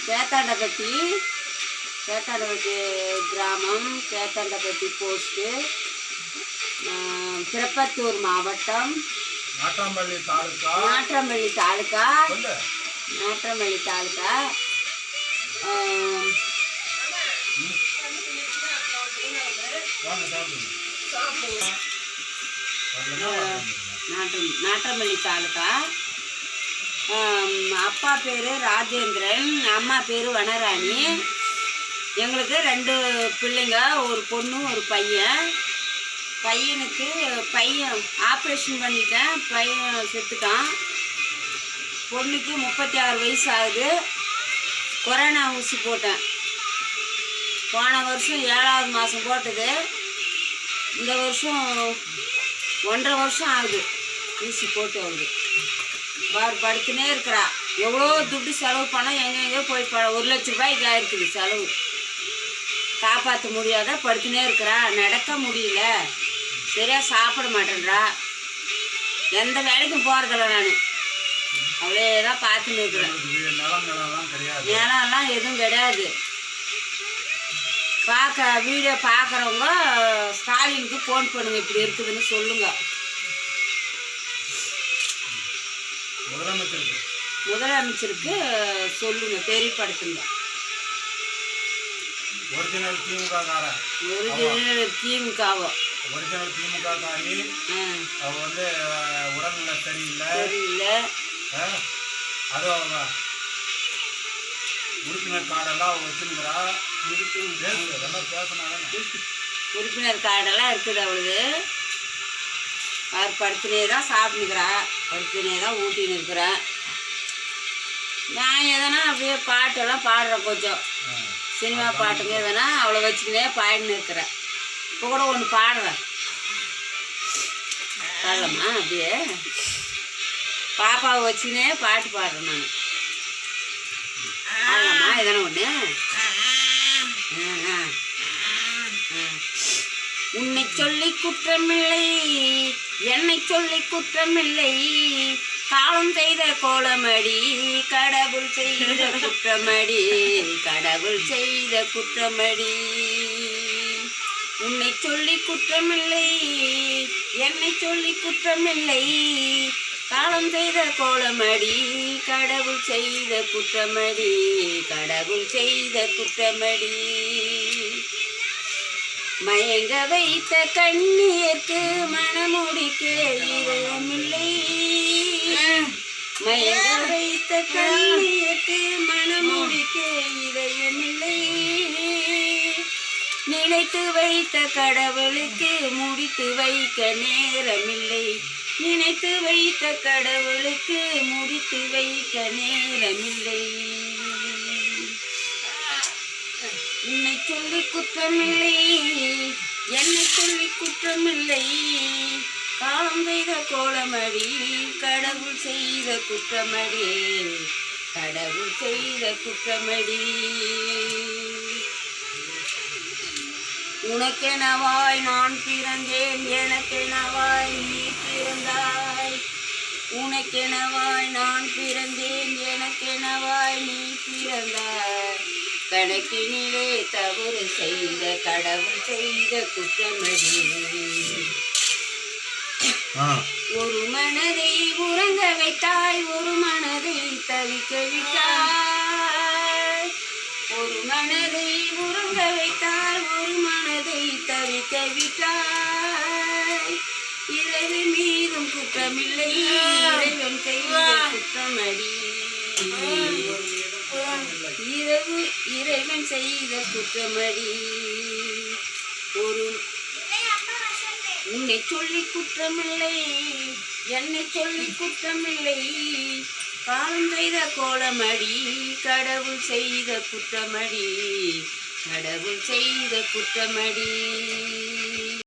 சேத்தாண்டப்பட்டி கிராமம், சேத்தாண்டப்பட்டி போஸ்ட்டு, திருப்பத்தூர் மாவட்டம், நாட்றம்பள்ளி தாலுக்கா. நாட்றம்பள்ளி தாலுக்கா. அப்பா பேர் ராஜேந்திரன், அம்மா பேர் வனராணி. எங்களுக்கு 2 பிள்ளைங்க, ஒரு பொண்ணு ஒரு பையன். பையன் ஆப்ரேஷன் பண்ணிட்டேன், பையன் செத்துட்டான். பொண்ணுக்கு 36 வயசு ஆகுது. கொரோனா ஊசி போட்டேன். போன வருஷம் 7வது மாதம் போட்டது. இந்த வருஷம் 1.5 வருஷம் ஆகுது ஊசி போட்டு. அவளுக்கு படுத்துனே இருக்கிறா. எவ்வளோ துட்டு செலவு பண்ணால் எங்கெங்கேயோ போய் 1 லட்ச ரூபாய்க்கு ஆயிருக்குது செலவு. காப்பாற்ற முடியாத படுத்துனே இருக்கிறா. நடக்க முடியல, சரியாக சாப்பிட மாட்டேன்றா. எந்த வேலைக்கும் போகிறதில்ல. நான் அவளே தான் பார்த்துன்னு இருக்கிறேன். நிலம்லாம் எதுவும் கிடையாது. வீடியோ பார்க்குறவங்க ஸ்டாலினுக்கு ஃபோன் பண்ணுங்க, இப்படி இருக்குதுன்னு சொல்லுங்க. முதலமைச்சருக்கு சொல்லுங்க, தெரியப்படுத்துங்க. ஒரிஜினல் திமுகவோ ஒரிஜினல் திமுக காரி. அவ வந்து உடல்நிலை சரியில்லை. அதுவும் அவங்க உறுப்பினர் கார்டெல்லாம் அவ வச்சுருக்கிறா. உறுப்பினர் கார்டெல்லாம் இருக்குது அவளுக்கு. அவர் படுத்துனே தான் சாப்பிட்டுக்கிறா, படுத்துனே தான் ஊட்டின்னு இருக்கிறேன். நான் எதனா அப்படியே பாட்டெல்லாம் பாடுறேன், கொஞ்சம் சினிமா பாட்டுங்க எதனா அவளை வச்சுக்கினே பாடின்னு இருக்கிறேன். இப்போ கூட ஒன்று பாடுறேன், பாடலாமா? அப்படியே பாப்பாவை வச்சுக்கினே பாட்டு பாடுறேன் நான். பாடலாமா எதனா ஒன்று? உன்னை சொல்லி குற்றமில்லை, என்னை சொல்லி குற்றமில்லை, காலம் செய்த கோலமடி, கடவுள் செய்த குற்றமடி, கடவுள் செய்த குற்றமடி. உன்னை சொல்லி குற்றமில்லை, என்னை சொல்லி குற்றமில்லை, காலம் செய்த கோலமடி, கடவுள் செய்த குற்றமடி, கடவுள் செய்த குற்றமடி. மயங்க வைத்த கண்ணீருக்கு மனமுடிக்க இதயமில்லை, மயங்க வைத்த கண்ணீருக்கு மனமுடிக்க இதயமில்லை, நினைத்து வைத்த கடவுளுக்கு முடித்து வைக்க நேரமில்லை, நினைத்து வைத்த கடவுளுக்கு முடித்து வைக்க நேரமில்லை. உன்னை சொல்லி குற்றமில்லை, என்னை சொல்லி குற்றமில்லை, காலம் செய்த கோலமடி, கடவுள் செய்த குற்றமடி, கடவுள் செய்த குற்றமடி. உனக்கெனவாய் நான் பிறந்தேன், எனக்கெனவாய் நீ பிறந்தாய். உனக்கெனவாய் நான் பிறந்தேன், எனக்கெனவாய் நீ பிறந்தாய். கணக்கினிலே தவறு செய்த கடவுள் செய்த குற்றமடி. ஒரு மனதை உறங்க வைத்தாய், ஒரு மனதை தவிக்க விட்டாய். ஒரு மனதை உறங்க வைத்தாய், ஒரு மனதை தவிக்க விட்டாய். இறைவன் மீதும் குற்றமில்லை, இறைவன் செய்த குற்றமடி. இறைவன் செய்த குற்றமடி. ஒரு உன்னை சொல்லி குற்றமில்லை, என்னை சொல்லி குற்றமில்லை, காலம் செய்த கோலமடி, கடவுள் செய்த குற்றமடி, கடவுள் செய்த குற்றமடி.